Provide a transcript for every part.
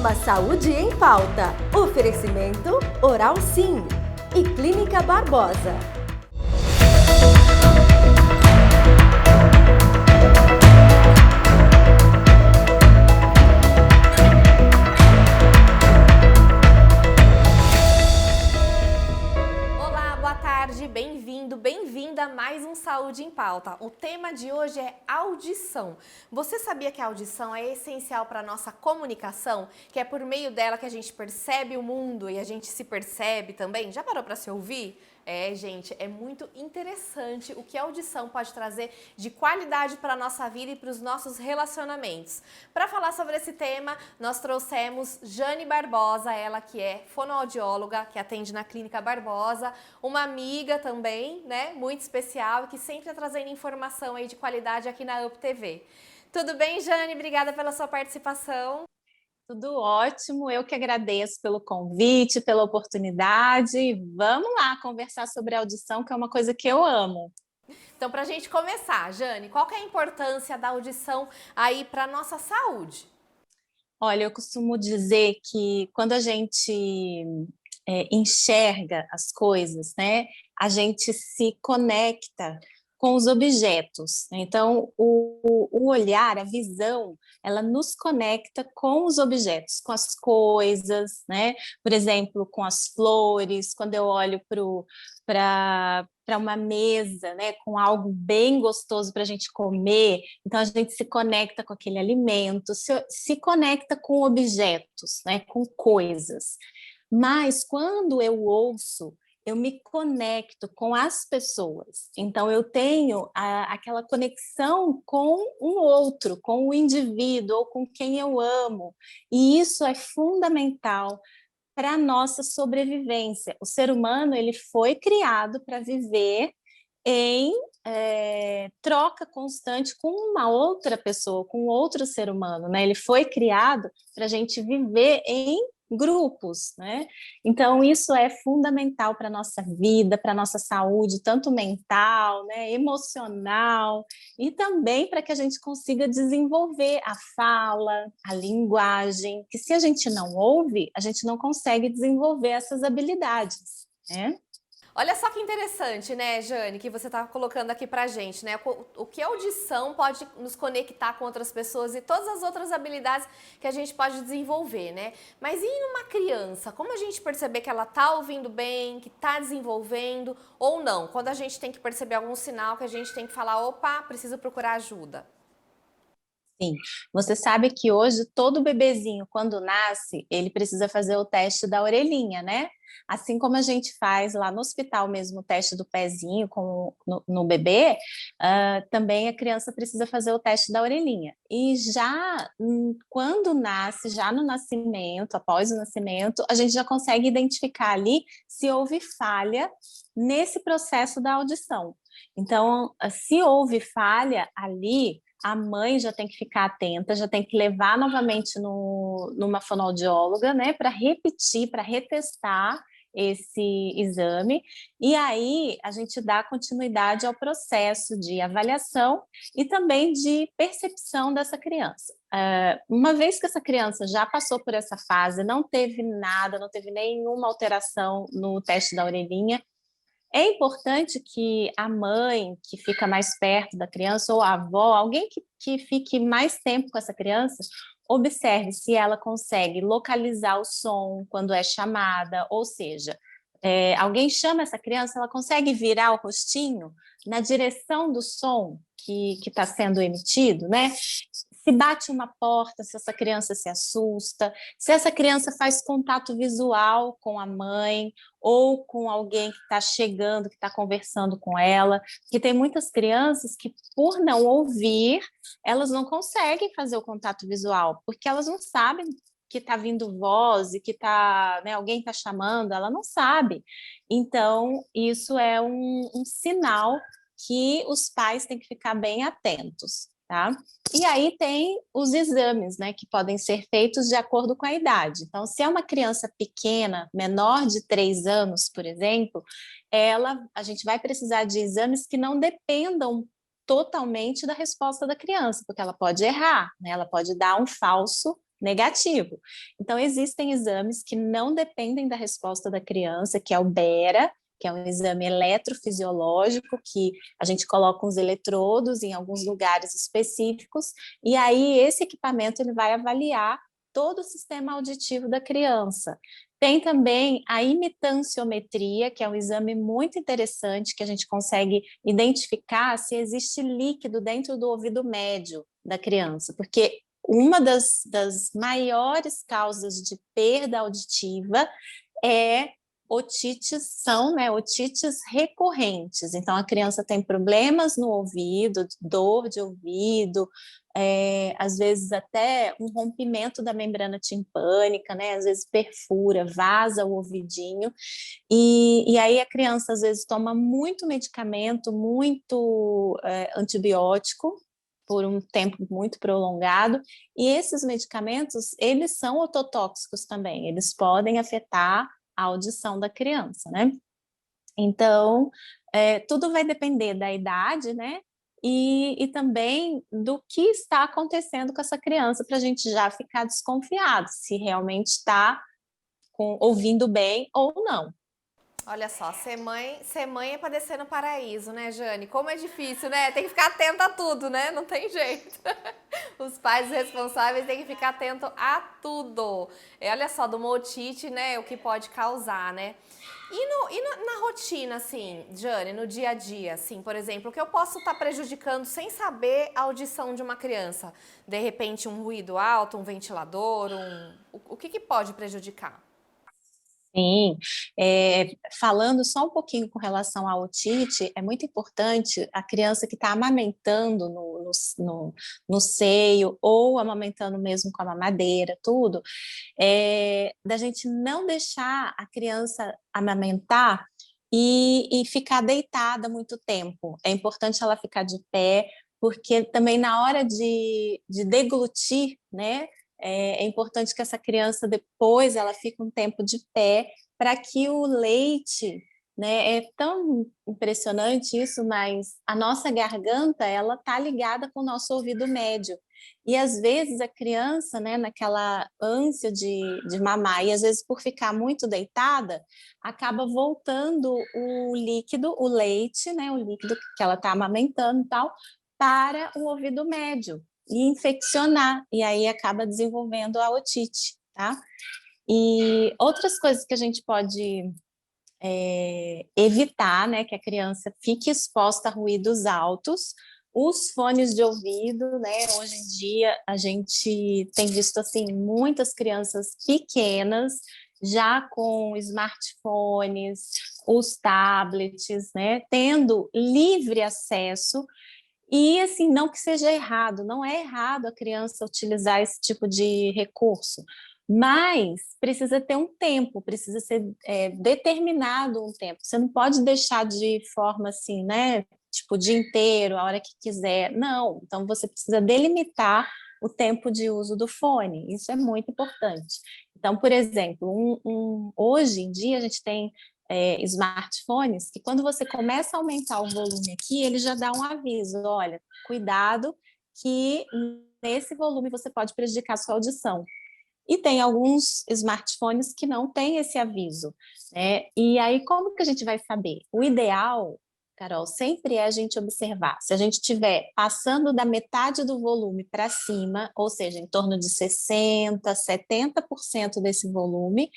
Programa Saúde em Pauta. Oferecimento Oral Sim e Clínica Barbosa. Olá, boa tarde, bem-vindo, bem-vinda a mais um Saúde em Pauta. O tema de hoje é audição. Você sabia que a audição é essencial para a nossa comunicação? Que é por meio dela que a gente percebe o mundo e a gente se percebe também? Já parou para se ouvir? Gente, é muito interessante o que a audição pode trazer de qualidade para a nossa vida e para os nossos relacionamentos. Para falar sobre esse tema, nós trouxemos Jane Barbosa, ela que é fonoaudióloga, que atende na Clínica Barbosa, uma amiga também, né, muito especial, que sempre está trazendo informação aí de qualidade aqui na UP TV. Tudo bem, Jane? Obrigada pela sua participação. Tudo ótimo, eu que agradeço pelo convite, pela oportunidade. Vamos lá conversar sobre audição, que é uma coisa que eu amo. Então, para a gente começar, Jane, qual que é a importância da audição aí para a nossa saúde? Olha, eu costumo dizer que quando a gente enxerga as coisas, né, a gente se conecta com os objetos. Então, o olhar, a visão, ela nos conecta com os objetos, com as coisas, né? Por exemplo, com as flores, quando eu olho para uma mesa, né, com algo bem gostoso para a gente comer, então a gente se conecta com aquele alimento, se conecta com objetos, né, com coisas. Mas quando eu ouço, eu me conecto com as pessoas. Então, eu tenho aquela conexão com um outro, com o indivíduo ou com quem eu amo. E isso é fundamental para a nossa sobrevivência. O ser humano ele foi criado para viver em troca constante com uma outra pessoa, com outro ser humano, né? Ele foi criado para a gente viver em grupos, né? Então isso é fundamental para a nossa vida, para a nossa saúde, tanto mental, né, emocional, e também para que a gente consiga desenvolver a fala, a linguagem, que se a gente não ouve, a gente não consegue desenvolver essas habilidades, né? Olha só que interessante, né, Jane, que você está colocando aqui pra gente, né? O que a audição pode nos conectar com outras pessoas e todas as outras habilidades que a gente pode desenvolver, né? Mas e numa criança? Como a gente perceber que ela tá ouvindo bem, que tá desenvolvendo ou não? Quando a gente tem que perceber algum sinal que a gente tem que falar, opa, preciso procurar ajuda. Sim, você sabe que hoje todo bebezinho, quando nasce, ele precisa fazer o teste da orelhinha, né? Assim como a gente faz lá no hospital mesmo o teste do pezinho no bebê, também a criança precisa fazer o teste da orelhinha. E já quando nasce, já no nascimento, após o nascimento, a gente já consegue identificar ali se houve falha nesse processo da audição. Então, se houve falha ali, a mãe já tem que ficar atenta, já tem que levar novamente numa fonoaudióloga, né, para repetir, para retestar esse exame, e aí a gente dá continuidade ao processo de avaliação e também de percepção dessa criança. Uma vez que essa criança já passou por essa fase, não teve nada, não teve nenhuma alteração no teste da orelhinha, é importante que a mãe, que fica mais perto da criança, ou a avó, alguém que fique mais tempo com essa criança, observe se ela consegue localizar o som quando é chamada, ou seja, alguém chama essa criança, ela consegue virar o rostinho na direção do som que está sendo emitido, né? Se bate uma porta, se essa criança se assusta, se essa criança faz contato visual com a mãe ou com alguém que está chegando, que está conversando com ela, porque tem muitas crianças que, por não ouvir, elas não conseguem fazer o contato visual, porque elas não sabem que está vindo voz e que tá, né, alguém está chamando, ela não sabe. Então, isso é um sinal que os pais têm que ficar bem atentos. Tá? E aí tem os exames, né, que podem ser feitos de acordo com a idade. Então, se é uma criança pequena, menor de 3 anos, por exemplo, a gente vai precisar de exames que não dependam totalmente da resposta da criança, porque ela pode errar, né? Ela pode dar um falso negativo. Então, existem exames que não dependem da resposta da criança, que é o BERA, que é um exame eletrofisiológico, que a gente coloca uns eletrodos em alguns lugares específicos, e aí esse equipamento ele vai avaliar todo o sistema auditivo da criança. Tem também a imitanciometria, que é um exame muito interessante, que a gente consegue identificar se existe líquido dentro do ouvido médio da criança, porque uma das maiores causas de perda auditiva é otites, são, né, otites recorrentes. Então, a criança tem problemas no ouvido, dor de ouvido, às vezes até um rompimento da membrana timpânica, né? Às vezes perfura, vaza o ouvidinho, e aí a criança às vezes toma muito medicamento, muito antibiótico, por um tempo muito prolongado, e esses medicamentos, eles são ototóxicos também, eles podem afetar a audição da criança, né? Então, tudo vai depender da idade, né? E também do que está acontecendo com essa criança, para a gente já ficar desconfiado se realmente está ouvindo bem ou não. Olha só, ser mãe é pra descer no paraíso, né, Jane? Como é difícil, né? Tem que ficar atento a tudo, né? Não tem jeito. Os pais responsáveis têm que ficar atento a tudo. Olha só, do otite, né? O que pode causar, né? Na rotina, assim, Jane, no dia a dia, assim, por exemplo, o que eu posso estar prejudicando sem saber a audição de uma criança? De repente, um ruído alto, um ventilador, o que pode prejudicar? Sim, falando só um pouquinho com relação à otite, é muito importante a criança que está amamentando no seio ou amamentando mesmo com a mamadeira, tudo, da gente não deixar a criança amamentar e ficar deitada muito tempo. É importante ela ficar de pé, porque também na hora de deglutir, né? É importante que essa criança depois ela fique um tempo de pé para que o leite, né, é tão impressionante isso, mas a nossa garganta ela tá ligada com o nosso ouvido médio. E às vezes a criança, né, naquela ânsia de mamar, e às vezes por ficar muito deitada, acaba voltando o líquido, o leite, né, o líquido que ela está amamentando e tal, para o ouvido médio e infeccionar, e aí acaba desenvolvendo a otite, tá? E outras coisas que a gente pode evitar, né, que a criança fique exposta a ruídos altos, os fones de ouvido, né, hoje em dia a gente tem visto, assim, muitas crianças pequenas já com smartphones, os tablets, né, tendo livre acesso. E, assim, não que seja errado, não é errado a criança utilizar esse tipo de recurso, mas precisa ter um tempo, precisa ser determinado um tempo. Você não pode deixar de forma assim, né? Tipo, o dia inteiro, a hora que quiser. Não, então você precisa delimitar o tempo de uso do fone, isso é muito importante. Então, por exemplo, hoje em dia a gente tem smartphones, que quando você começa a aumentar o volume aqui, ele já dá um aviso, olha, cuidado que nesse volume você pode prejudicar a sua audição. E tem alguns smartphones que não têm esse aviso, né? E aí, como que a gente vai saber? O ideal, Carol, sempre é a gente observar. Se a gente estiver passando da metade do volume para cima, ou seja, em torno de 60%, 70% desse volume,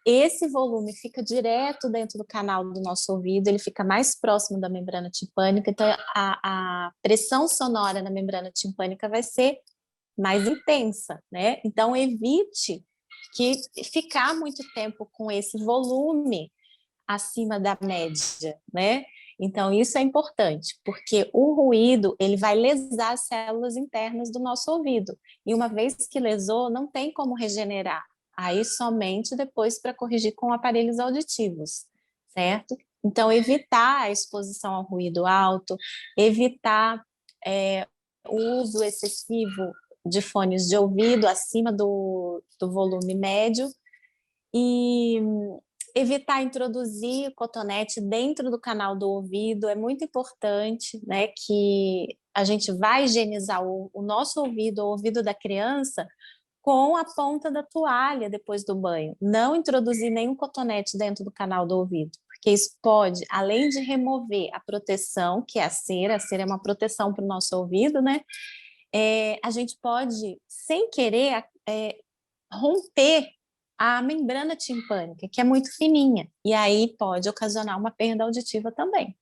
esse volume fica direto dentro do canal do nosso ouvido, ele fica mais próximo da membrana timpânica, então a pressão sonora na membrana timpânica vai ser mais intensa, né? Então, evite que ficar muito tempo com esse volume acima da média, né? Então, isso é importante, porque o ruído, ele vai lesar as células internas do nosso ouvido, e uma vez que lesou, não tem como regenerar. Aí somente depois para corrigir com aparelhos auditivos, certo? Então, evitar a exposição ao ruído alto, evitar o uso excessivo de fones de ouvido acima do volume médio e evitar introduzir o cotonete dentro do canal do ouvido. É muito importante, né, que a gente vai higienizar o nosso ouvido, o ouvido da criança, com a ponta da toalha depois do banho. Não introduzir nenhum cotonete dentro do canal do ouvido, porque isso pode, além de remover a proteção, que é a cera é uma proteção para o nosso ouvido, né? A gente pode, sem querer, romper a membrana timpânica, que é muito fininha, e aí pode ocasionar uma perda auditiva também.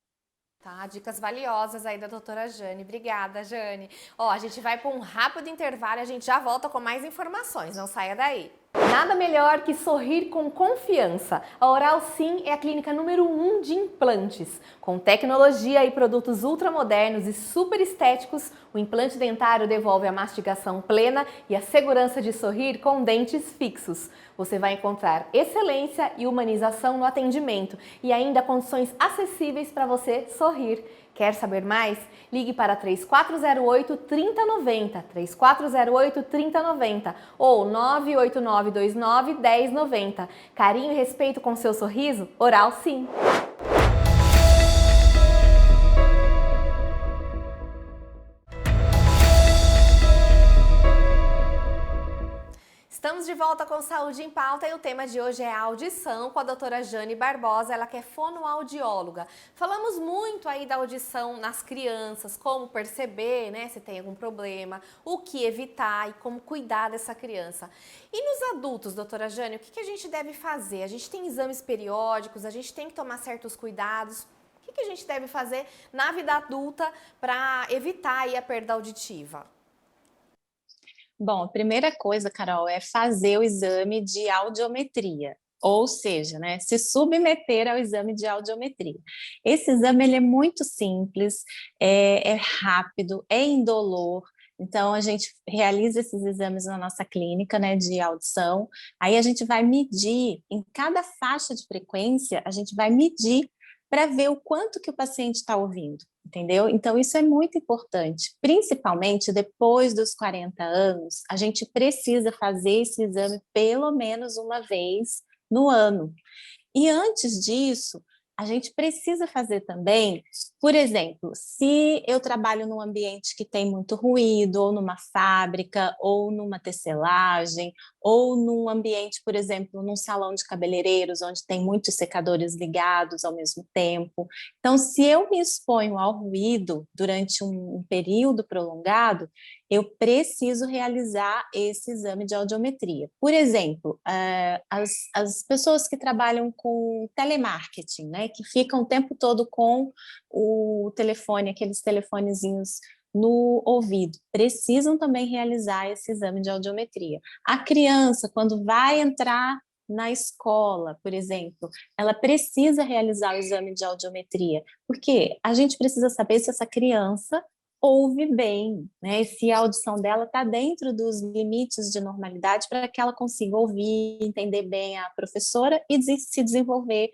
Tá, dicas valiosas aí da doutora Jane. Obrigada, Jane. Ó, a gente vai para um rápido intervalo e a gente já volta com mais informações. Não saia daí. Nada melhor que sorrir com confiança. A Oral Sim é a clínica número 1 de implantes. Com tecnologia e produtos ultramodernos e super estéticos, o implante dentário devolve a mastigação plena e a segurança de sorrir com dentes fixos. Você vai encontrar excelência e humanização no atendimento e ainda condições acessíveis para você sorrir. Quer saber mais? Ligue para 3408-3090, 3408-3090 ou 98929-1090. Carinho e respeito com seu sorriso? Oral Sim. Estamos de volta com Saúde em Pauta e o tema de hoje é a audição com a doutora Jane Barbosa, ela que é fonoaudióloga. Falamos muito aí da audição nas crianças, como perceber, né, se tem algum problema, o que evitar e como cuidar dessa criança. E nos adultos, doutora Jane, o que a gente deve fazer? A gente tem exames periódicos, a gente tem que tomar certos cuidados. O que a gente deve fazer na vida adulta para evitar aí a perda auditiva? Bom, a primeira coisa, Carol, é fazer o exame de audiometria, ou seja, né, se submeter ao exame de audiometria. Esse exame ele é muito simples, é rápido, é indolor. Então, a gente realiza esses exames na nossa clínica, né, de audição. Aí a gente vai medir, em cada faixa de frequência, a gente vai medir para ver o quanto que o paciente está ouvindo, entendeu? Então, isso é muito importante, principalmente depois dos 40 anos, a gente precisa fazer esse exame pelo menos uma vez no ano. E antes disso, a gente precisa fazer também, por exemplo, se eu trabalho num ambiente que tem muito ruído, ou numa fábrica, ou numa tecelagem, ou num ambiente, por exemplo, num salão de cabeleireiros, onde tem muitos secadores ligados ao mesmo tempo. Então, se eu me exponho ao ruído durante um período prolongado, eu preciso realizar esse exame de audiometria. Por exemplo, as pessoas que trabalham com telemarketing, né, que ficam o tempo todo com o telefone, aqueles telefonezinhos no ouvido, precisam também realizar esse exame de audiometria. A criança, quando vai entrar na escola, por exemplo, ela precisa realizar o exame de audiometria, porque a gente precisa saber se essa criança ouve bem, né? Se a audição dela está dentro dos limites de normalidade para que ela consiga ouvir, entender bem a professora e se desenvolver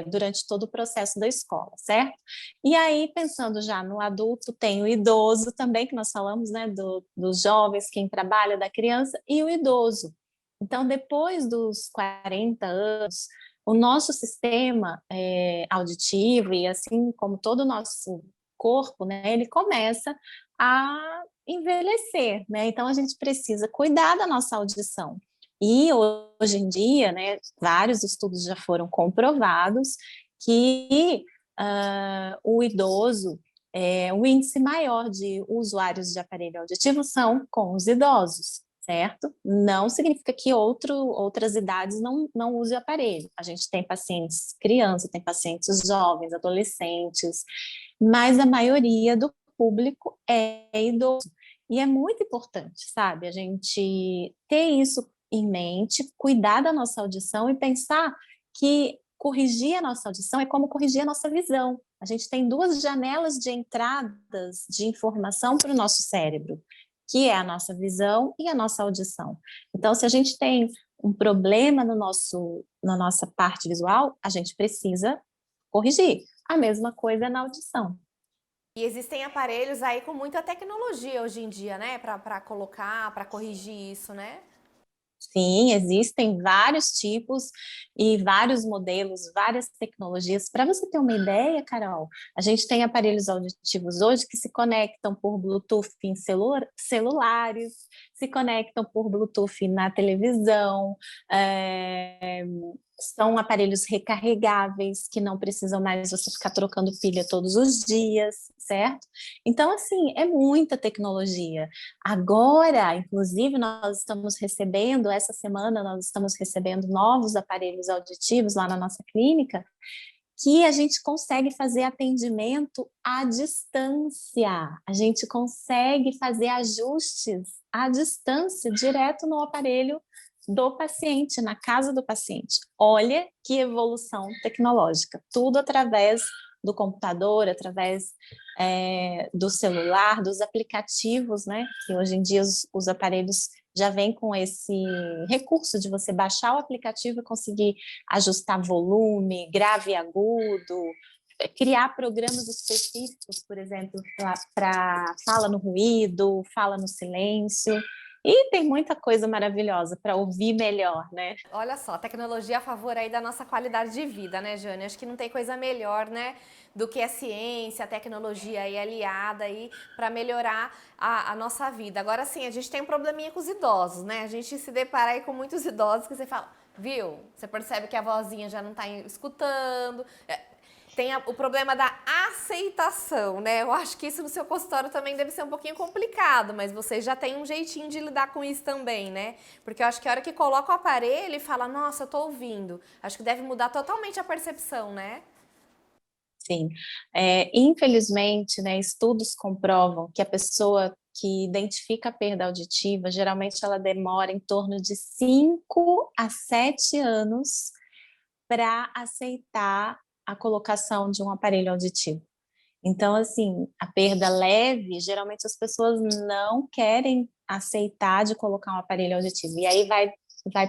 durante todo o processo da escola, certo? E aí, pensando já no adulto, tem o idoso também, que nós falamos, né, dos jovens, quem trabalha, da criança, e o idoso. Então, depois dos 40 anos, o nosso sistema auditivo, e assim como todo o nosso corpo, né, ele começa a envelhecer, né? Então, a gente precisa cuidar da nossa audição. E hoje em dia, né, vários estudos já foram comprovados que o idoso, o índice maior de usuários de aparelho auditivo são com os idosos, certo? Não significa que outras idades não usem aparelho. A gente tem pacientes crianças, tem pacientes jovens, adolescentes, mas a maioria do público é idoso. E é muito importante, sabe, a gente ter isso em mente, cuidar da nossa audição e pensar que corrigir a nossa audição é como corrigir a nossa visão. A gente tem duas janelas de entradas de informação para o nosso cérebro, que é a nossa visão e a nossa audição. Então, se a gente tem um problema na nossa parte visual, a gente precisa corrigir. A mesma coisa na audição. E existem aparelhos aí com muita tecnologia hoje em dia, né? Para colocar, para corrigir isso, né? Sim, existem vários tipos e vários modelos, várias tecnologias. Para você ter uma ideia, Carol, a gente tem aparelhos auditivos hoje que se conectam por Bluetooth em celulares, se conectam por Bluetooth na televisão, eh, são aparelhos recarregáveis, que não precisam mais você ficar trocando pilha todos os dias, certo? Então, assim, é muita tecnologia. Agora, inclusive, essa semana, nós estamos recebendo novos aparelhos auditivos lá na nossa clínica, que a gente consegue fazer atendimento à distância, a gente consegue fazer ajustes à distância, direto no aparelho do paciente, na casa do paciente. Olha que evolução tecnológica, tudo através do computador, através do celular, dos aplicativos, né? Que hoje em dia os aparelhos já vêm com esse recurso de você baixar o aplicativo e conseguir ajustar volume, grave e agudo, criar programas específicos, por exemplo, para fala no ruído, fala no silêncio. E tem muita coisa maravilhosa para ouvir melhor, né? Olha só, tecnologia a favor aí da nossa qualidade de vida, né, Jane? Acho que não tem coisa melhor, né, do que a ciência, a tecnologia aí aliada aí para melhorar a nossa vida. Agora sim, a gente tem um probleminha com os idosos, né? A gente se depara aí com muitos idosos que você fala, viu? Você percebe que a vozinha já não está escutando. Tem o problema da aceitação, né? Eu acho que isso no seu consultório também deve ser um pouquinho complicado, mas vocês já têm um jeitinho de lidar com isso também, né? Porque eu acho que a hora que coloca o aparelho e fala, nossa, eu tô ouvindo, acho que deve mudar totalmente a percepção, né? Sim. Infelizmente, né, estudos comprovam que a pessoa que identifica a perda auditiva, geralmente ela demora em torno de 5 a 7 anos para aceitar a colocação de um aparelho auditivo. Então, assim, a perda leve, geralmente as pessoas não querem aceitar de colocar um aparelho auditivo. E aí vai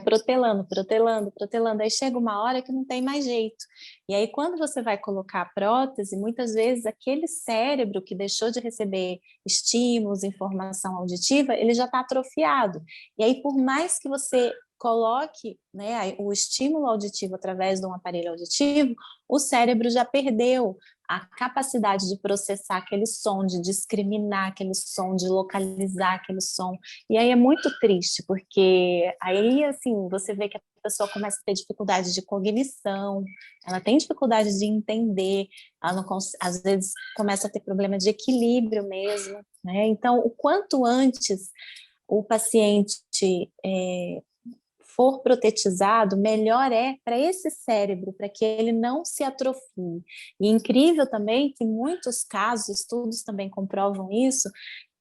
protelando, protelando, protelando. Aí chega uma hora que não tem mais jeito. E aí, quando você vai colocar a prótese, muitas vezes aquele cérebro que deixou de receber estímulos, informação auditiva, ele já está atrofiado. E aí, por mais que você coloque, né, o estímulo auditivo através de um aparelho auditivo, o cérebro já perdeu a capacidade de processar aquele som, de discriminar aquele som, de localizar aquele som. E aí é muito triste, porque aí, assim, você vê que a pessoa começa a ter dificuldade de cognição, ela tem dificuldade de entender, ela não às vezes começa a ter problema de equilíbrio mesmo, né? Então, o quanto antes o paciente for protetizado, melhor é para esse cérebro, para que ele não se atrofie. E incrível também que em muitos casos, estudos também comprovam isso,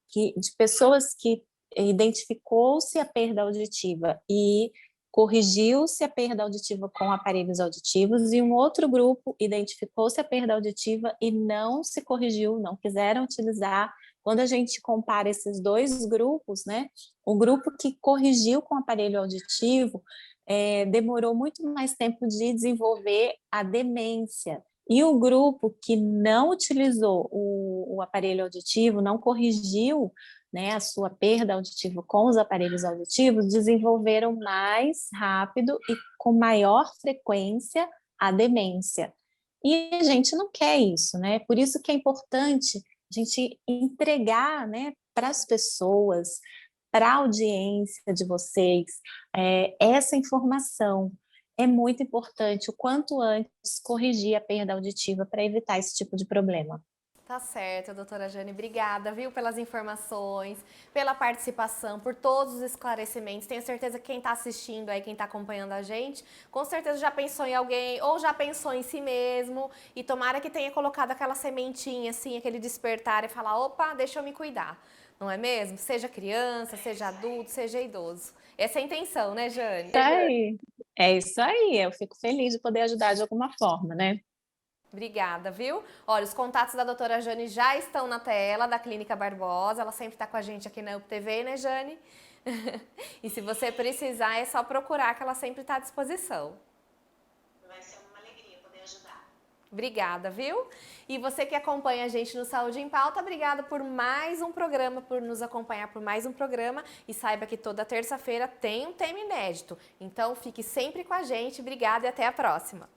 que de pessoas que identificou-se a perda auditiva e corrigiu-se a perda auditiva com aparelhos auditivos, e um outro grupo identificou-se a perda auditiva e não se corrigiu, não quiseram utilizar. Quando a gente compara esses dois grupos, né, o grupo que corrigiu com aparelho auditivo demorou muito mais tempo de desenvolver a demência. E o grupo que não utilizou o aparelho auditivo, não corrigiu, né, a sua perda auditiva com os aparelhos auditivos, desenvolveram mais rápido e com maior frequência a demência. E a gente não quer isso, né? Por isso que é importante a gente entregar, né, para as pessoas, para a audiência de vocês, essa informação. É muito importante, o quanto antes, corrigir a perda auditiva para evitar esse tipo de problema. Tá certo, doutora Jane. Obrigada, viu, pelas informações, pela participação, por todos os esclarecimentos. Tenho certeza que quem está assistindo aí, quem está acompanhando a gente, com certeza já pensou em alguém ou já pensou em si mesmo. E tomara que tenha colocado aquela sementinha, assim, aquele despertar e falar, opa, deixa eu me cuidar. Não é mesmo? Seja criança, seja adulto, seja idoso. Essa é a intenção, né, Jane? É isso aí. Eu fico feliz de poder ajudar de alguma forma, né? Obrigada, viu? Olha, os contatos da doutora Jane já estão na tela da Clínica Barbosa. Ela sempre está com a gente aqui na UPTV, né, Jane? E se você precisar, é só procurar que ela sempre está à disposição. Vai ser uma alegria poder ajudar. Obrigada, viu? E você que acompanha a gente no Saúde em Pauta, obrigada por mais um programa, por nos acompanhar por mais um programa. E saiba que toda terça-feira tem um tema inédito. Então, fique sempre com a gente. Obrigada e até a próxima.